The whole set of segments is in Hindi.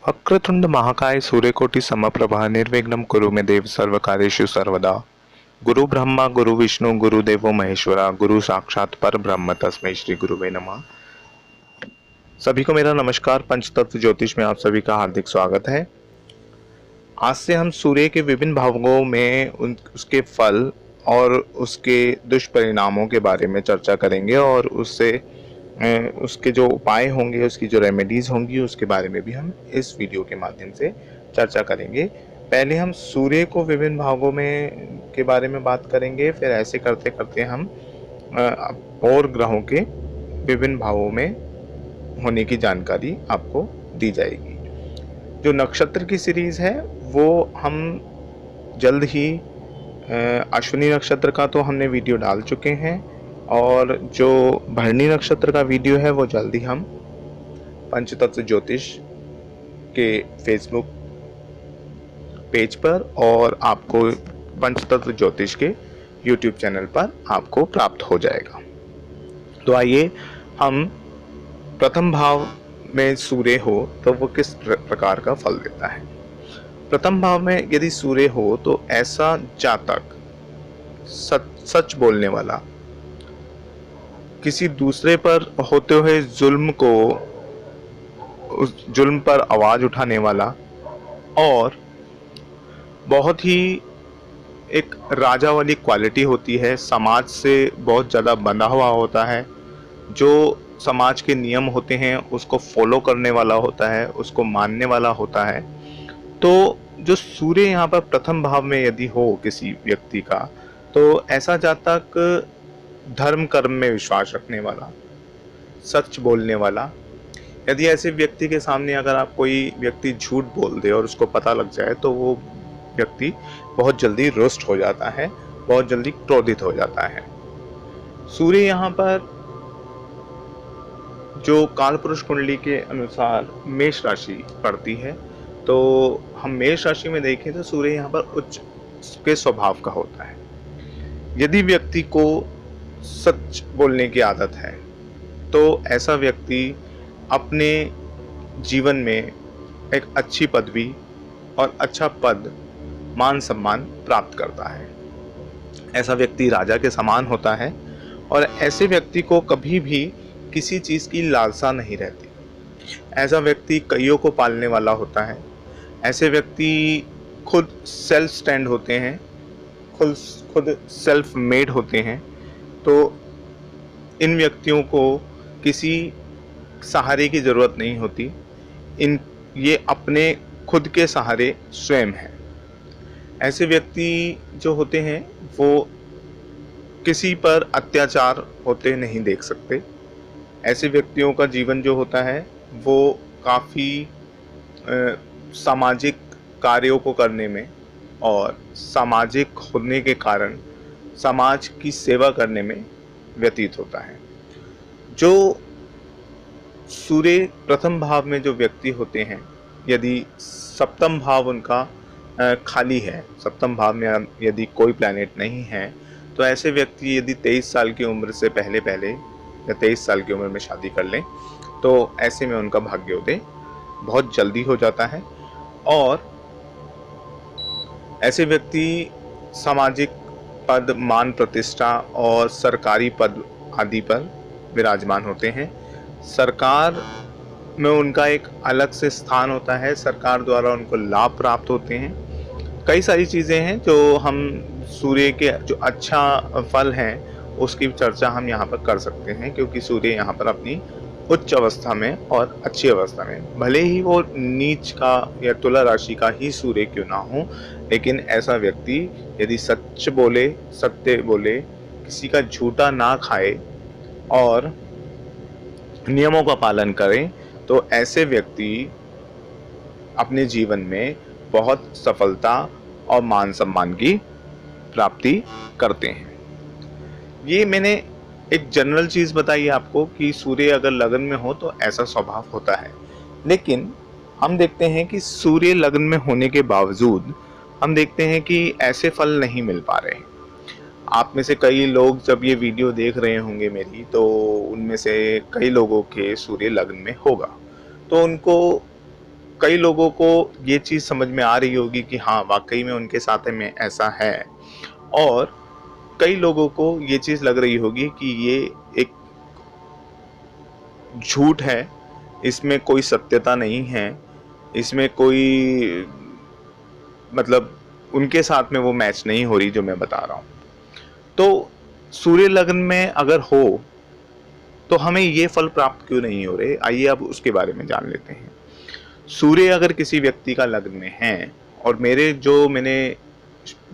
वक्रतुंड महाकाय सूर्यकोटि समप्रभा निर्विघ्नं कुरु मे देव सर्वकार्येषु सर्वदा। गुरु ब्रह्मा गुरु विष्णु गुरुदेवो महेश्वरा गुरु साक्षात पर ब्रह्म तस्मै श्री गुरुवे नमः। सभी को मेरा नमस्कार। पंचतत्व ज्योतिष में आप सभी का हार्दिक स्वागत है। आज से हम सूर्य के विभिन्न भावों में उसके फल और उसके दुष्परिणामों के बारे में चर्चा करेंगे और उसके जो उपाय होंगे, उसकी जो रेमेडीज होंगी, उसके बारे में भी हम इस वीडियो के माध्यम से चर्चा करेंगे। पहले हम सूर्य को विभिन्न भागों में के बारे में बात करेंगे, फिर ऐसे करते करते हम और ग्रहों के विभिन्न भावों में होने की जानकारी आपको दी जाएगी। जो नक्षत्र की सीरीज है वो हम जल्द ही अश्विनी नक्षत्र का तो हमने वीडियो डाल चुके हैं और जो भरणी नक्षत्र का वीडियो है वो जल्दी हम पंचतत्व ज्योतिष के फेसबुक पेज पर और आपको पंचतत्व ज्योतिष के यूट्यूब चैनल पर आपको प्राप्त हो जाएगा। तो आइए हम प्रथम भाव में सूर्य हो तो वो किस प्रकार का फल देता है। प्रथम भाव में यदि सूर्य हो तो ऐसा जातक सच बोलने वाला, किसी दूसरे पर होते हुए जुल्म को, उस जुल्म पर आवाज उठाने वाला और बहुत ही एक राजा वाली क्वालिटी होती है, समाज से बहुत ज़्यादा बंधा हुआ होता है, जो समाज के नियम होते हैं उसको फॉलो करने वाला होता है, उसको मानने वाला होता है। तो जो सूर्य यहाँ पर प्रथम भाव में यदि हो किसी व्यक्ति का, तो ऐसा जातक धर्म कर्म में विश्वास रखने वाला, सच बोलने वाला। यदि ऐसे व्यक्ति के सामने अगर आप कोई व्यक्ति झूठ बोल दे और उसको पता लग जाए तो वो व्यक्ति बहुत जल्दी रुष्ट हो जाता है, बहुत जल्दी क्रोधित हो जाता है। सूर्य यहाँ पर जो कालपुरुष कुंडली के अनुसार मेष राशि पड़ती है, तो हम मेष राशि में देखें तो सूर्य यहाँ पर उच्च के स्वभाव का होता है। यदि व्यक्ति को सच बोलने की आदत है तो ऐसा व्यक्ति अपने जीवन में एक अच्छी पदवी और अच्छा पद, मान सम्मान प्राप्त करता है। ऐसा व्यक्ति राजा के समान होता है और ऐसे व्यक्ति को कभी भी किसी चीज़ की लालसा नहीं रहती। ऐसा व्यक्ति कईयों को पालने वाला होता है। ऐसे व्यक्ति खुद सेल्फ स्टैंड होते हैं, खुद सेल्फ मेड होते हैं। तो इन व्यक्तियों को किसी सहारे की ज़रूरत नहीं होती। ये अपने खुद के सहारे स्वयं हैं। ऐसे व्यक्ति जो होते हैं वो किसी पर अत्याचार होते नहीं देख सकते। ऐसे व्यक्तियों का जीवन जो होता है वो काफ़ी सामाजिक कार्यों को करने में और सामाजिक होने के कारण समाज की सेवा करने में व्यतीत होता है। जो सूर्य प्रथम भाव में जो व्यक्ति होते हैं, यदि सप्तम भाव उनका खाली है, सप्तम भाव में यदि कोई प्लैनेट नहीं है, तो ऐसे व्यक्ति यदि 23 साल की उम्र से पहले या 23 साल की उम्र में शादी कर लें तो ऐसे में उनका भाग्योदय बहुत जल्दी हो जाता है। और ऐसे व्यक्ति सामाजिक पद, मान प्रतिष्ठा और सरकारी पद आदि पर विराजमान होते हैं। सरकार में उनका एक अलग से स्थान होता है, सरकार द्वारा उनको लाभ प्राप्त होते हैं। कई सारी चीज़ें हैं जो हम सूर्य के जो अच्छा फल हैं उसकी चर्चा हम यहाँ पर कर सकते हैं, क्योंकि सूर्य यहाँ पर अपनी उच्च अवस्था में और अच्छी अवस्था में, भले ही वो नीच का या तुला राशि का ही सूर्य क्यों ना हो, लेकिन ऐसा व्यक्ति यदि सच बोले, सत्य बोले, किसी का झूठा ना खाए और नियमों का पालन करें, तो ऐसे व्यक्ति अपने जीवन में बहुत सफलता और मान सम्मान की प्राप्ति करते हैं। ये मैंने एक जनरल चीज़ बताई आपको कि सूर्य अगर लगन में हो तो ऐसा स्वभाव होता है। लेकिन हम देखते हैं कि सूर्य लगन में होने के बावजूद हम देखते हैं कि ऐसे फल नहीं मिल पा रहे। आप में से कई लोग जब ये वीडियो देख रहे होंगे मेरी, तो उनमें से कई लोगों के सूर्य लग्न में होगा, तो उनको कई लोगों को ये चीज़ समझ में आ रही होगी कि हाँ वाकई में उनके साथ में ऐसा है, और कई लोगों को ये चीज़ लग रही होगी कि ये एक झूठ है, इसमें कोई सत्यता नहीं है, इसमें कोई मतलब उनके साथ में वो मैच नहीं हो रही जो मैं बता रहा हूँ। तो सूर्य लग्न में अगर हो तो हमें ये फल प्राप्त क्यों नहीं हो रहे, आइए अब उसके बारे में जान लेते हैं। सूर्य अगर किसी व्यक्ति का लग्न में है, और मैंने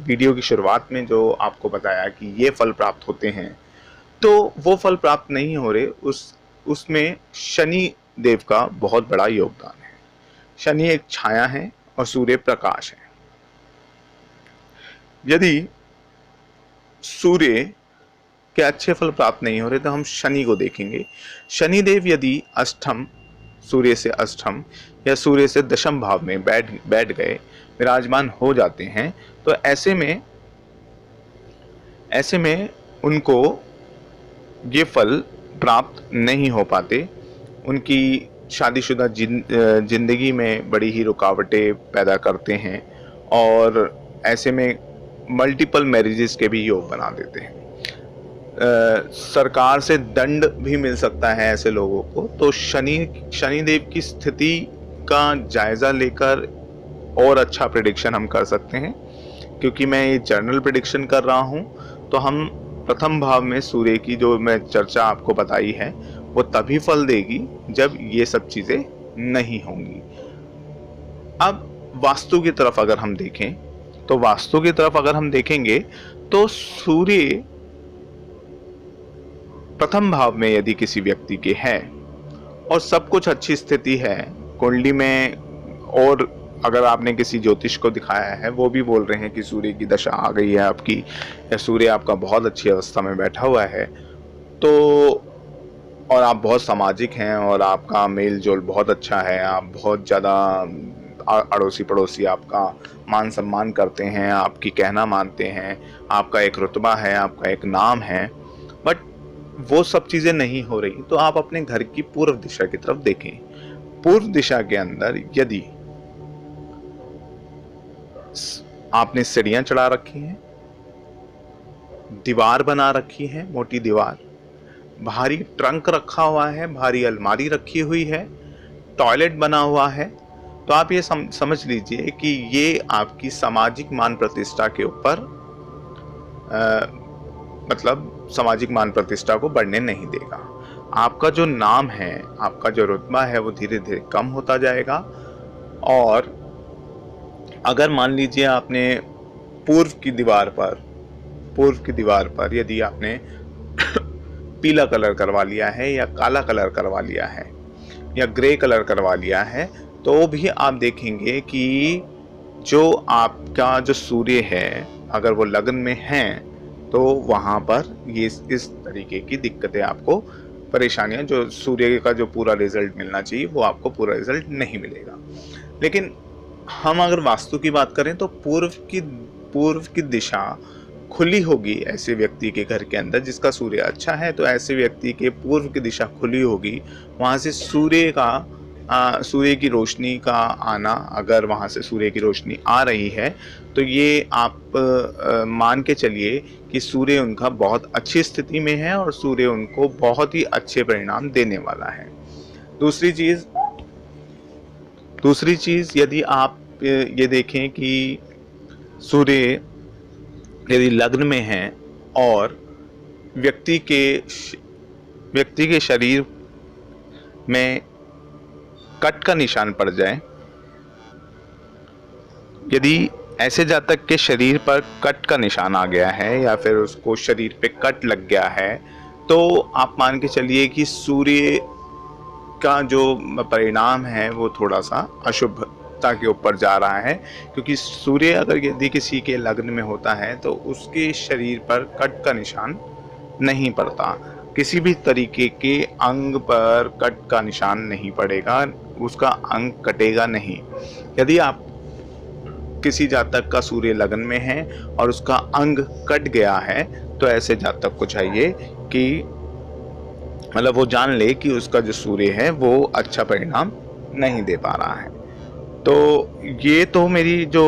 वीडियो की शुरुआत में जो आपको बताया कि ये फल प्राप्त होते हैं, तो वो फल प्राप्त नहीं हो रहे, उसमें शनि देव का बहुत बड़ा योगदान है। शनि एक छाया है और सूर्य प्रकाश है। यदि सूर्य के अच्छे फल प्राप्त नहीं हो रहे तो हम शनि को देखेंगे। शनिदेव यदि अष्टम, सूर्य से अष्टम या सूर्य से दशम भाव में बैठ गए, विराजमान हो जाते हैं, तो ऐसे में उनको ये फल प्राप्त नहीं हो पाते। उनकी शादीशुदा जिंदगी में बड़ी ही रुकावटें पैदा करते हैं, और ऐसे में मल्टीपल मैरिजेस के भी योग बना देते हैं। सरकार से दंड भी मिल सकता है ऐसे लोगों को। तो शनिदेव की स्थिति का जायजा लेकर और अच्छा प्रेडिक्शन हम कर सकते हैं, क्योंकि मैं ये जनरल प्रेडिक्शन कर रहा हूँ। तो हम प्रथम भाव में सूर्य की जो मैं चर्चा आपको बताई है वो तभी फल देगी जब ये सब चीजें नहीं होंगी। अब वास्तु की तरफ अगर हम देखें, तो वास्तु की तरफ अगर हम देखेंगे तो सूर्य प्रथम भाव में यदि किसी व्यक्ति के है और सब कुछ अच्छी स्थिति है कुंडली में, और अगर आपने किसी ज्योतिष को दिखाया है, वो भी बोल रहे हैं कि सूर्य की दशा आ गई है आपकी, या सूर्य आपका बहुत अच्छी अवस्था में बैठा हुआ है, तो और आप बहुत सामाजिक हैं और आपका मेल जोल बहुत अच्छा है, आप बहुत ज़्यादा अड़ोसी पड़ोसी आपका मान सम्मान करते हैं, आपकी कहना मानते हैं, आपका एक रुतबा है, आपका एक नाम है, बट वो सब चीज़ें नहीं हो रही, तो आप अपने घर की पूर्व दिशा की तरफ देखें। पूर्व दिशा के अंदर यदि आपने सीढ़ियां चढ़ा रखी हैं, दीवार बना रखी है, मोटी दीवार, भारी ट्रंक रखा हुआ है, भारी अलमारी रखी हुई है, टॉयलेट बना हुआ है, तो आप ये समझ लीजिए कि ये आपकी सामाजिक मान प्रतिष्ठा के ऊपर मतलब सामाजिक मान प्रतिष्ठा को बढ़ने नहीं देगा। आपका जो नाम है, आपका जो रुतबा है, वो धीरे धीरे कम होता जाएगा। और अगर मान लीजिए आपने पूर्व की दीवार पर यदि आपने पीला कलर करवा लिया है, या काला कलर करवा लिया है, या ग्रे कलर करवा लिया है, तो भी आप देखेंगे कि जो आपका जो सूर्य है, अगर वो लग्न में है, तो वहाँ पर ये इस तरीके की दिक्कतें आपको, परेशानियाँ, जो सूर्य का जो पूरा रिजल्ट मिलना चाहिए वो आपको पूरा रिजल्ट नहीं मिलेगा। लेकिन हम अगर वास्तु की बात करें तो पूर्व की दिशा खुली होगी ऐसे व्यक्ति के घर के अंदर जिसका सूर्य अच्छा है, तो ऐसे व्यक्ति के पूर्व की दिशा खुली होगी, वहाँ से सूर्य की रोशनी का आना, अगर वहाँ से सूर्य की रोशनी आ रही है तो ये आप मान के चलिए कि सूर्य उनका बहुत अच्छी स्थिति में है और सूर्य उनको बहुत ही अच्छे परिणाम देने वाला है। दूसरी चीज़ यदि आप ये देखें कि सूर्य यदि लग्न में है और व्यक्ति के शरीर में कट का निशान पड़ जाए, यदि ऐसे जातक के शरीर पर कट का निशान आ गया है या फिर उसको शरीर पे कट लग गया है, तो आप मान के चलिए कि सूर्य का जो परिणाम है वो थोड़ा सा अशुभता के ऊपर जा रहा है, क्योंकि सूर्य अगर यदि किसी के लग्न में होता है तो उसके शरीर पर कट का निशान नहीं पड़ता, किसी भी तरीके के अंग पर कट का निशान नहीं पड़ेगा, उसका अंग कटेगा नहीं। यदि आप किसी जातक का सूर्य लग्न में है और उसका अंग कट गया है, तो ऐसे जातक को चाहिए कि मतलब वो जान ले कि उसका जो सूर्य है वो अच्छा परिणाम नहीं दे पा रहा है। तो ये तो मेरी जो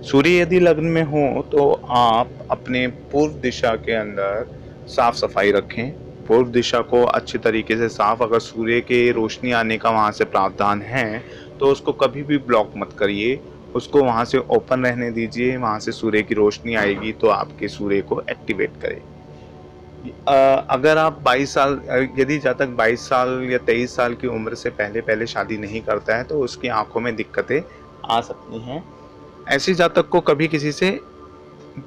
सूर्य यदि लग्न में हो तो आप अपने पूर्व दिशा के अंदर साफ सफाई रखें। पूर्व दिशा को अच्छे तरीके से साफ, अगर सूर्य के रोशनी आने का वहाँ से प्रावधान है तो उसको कभी भी ब्लॉक मत करिए, उसको वहाँ से ओपन रहने दीजिए। वहाँ से सूर्य की रोशनी आएगी तो आपके सूर्य को एक्टिवेट करें। अगर आप 22 साल, यदि जब तक 22 साल या 23 साल की उम्र से पहले पहले शादी नहीं करता है तो उसकी आंखों में दिक्कतें आ सकती हैं। ऐसे जातक को कभी किसी से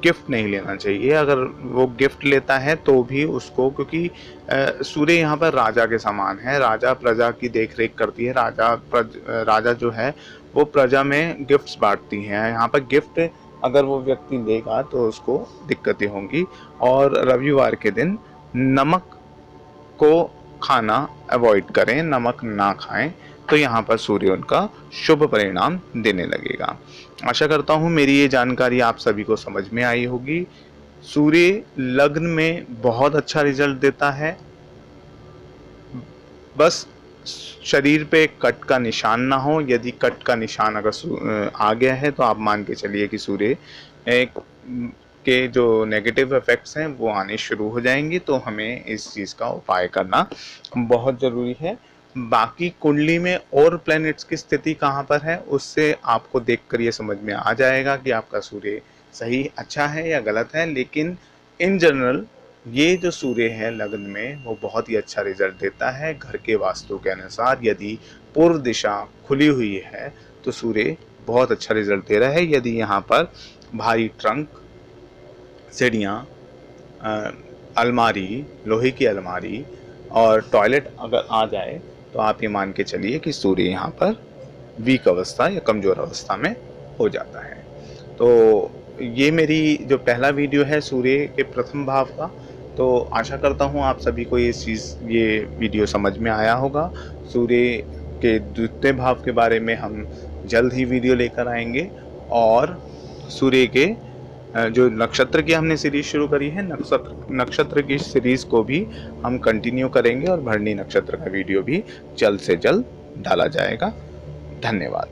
गिफ्ट नहीं लेना चाहिए। अगर वो गिफ्ट लेता है तो भी उसको, क्योंकि सूर्य यहाँ पर राजा के समान है। राजा प्रजा की देख रेख करती है। राजा जो है वो प्रजा में गिफ्ट्स बांटती हैं। यहाँ पर गिफ्ट अगर वो व्यक्ति लेगा तो उसको दिक्कतें होंगी। और रविवार के दिन नमक को खाना अवॉइड करें, नमक ना खाएं, तो यहाँ पर सूर्य उनका शुभ परिणाम देने लगेगा। आशा करता हूँ मेरी ये जानकारी आप सभी को समझ में आई होगी। सूर्य लग्न में बहुत अच्छा रिजल्ट देता है। बस शरीर पे कट का निशान ना हो। यदि कट का निशान अगर आ गया है तो आप मान के चलिए कि सूर्य के जो नेगेटिव इफेक्ट्स हैं वो आने शुरू हो जाएंगे। तो हमें इस चीज़ का उपाय करना बहुत ज़रूरी है। बाकी कुंडली में और प्लैनेट्स की स्थिति कहाँ पर है उससे आपको देखकर ये समझ में आ जाएगा कि आपका सूर्य सही अच्छा है या गलत है। लेकिन इन जनरल ये जो सूर्य है लग्न में वो बहुत ही अच्छा रिजल्ट देता है। घर के वास्तु के अनुसार यदि पूर्व दिशा खुली हुई है तो सूर्य बहुत अच्छा रिजल्ट दे रहा है। यदि यहाँ पर भारी ट्रंक, सीढ़ियाँ, अलमारी, लोहे की अलमारी और टॉयलेट अगर आ जाए तो आप ये मान के चलिए कि सूर्य यहाँ पर वीक अवस्था या कमज़ोर अवस्था में हो जाता है। तो ये मेरी जो पहला वीडियो है सूर्य के प्रथम भाव का, तो आशा करता हूँ आप सभी को ये वीडियो समझ में आया होगा। सूर्य के द्वितीय भाव के बारे में हम जल्द ही वीडियो लेकर आएंगे। और सूर्य के जो नक्षत्र की हमने सीरीज शुरू करी है, नक्षत्र की सीरीज को भी हम कंटिन्यू करेंगे और भरणी नक्षत्र का वीडियो भी जल्द से जल्द डाला जाएगा। धन्यवाद।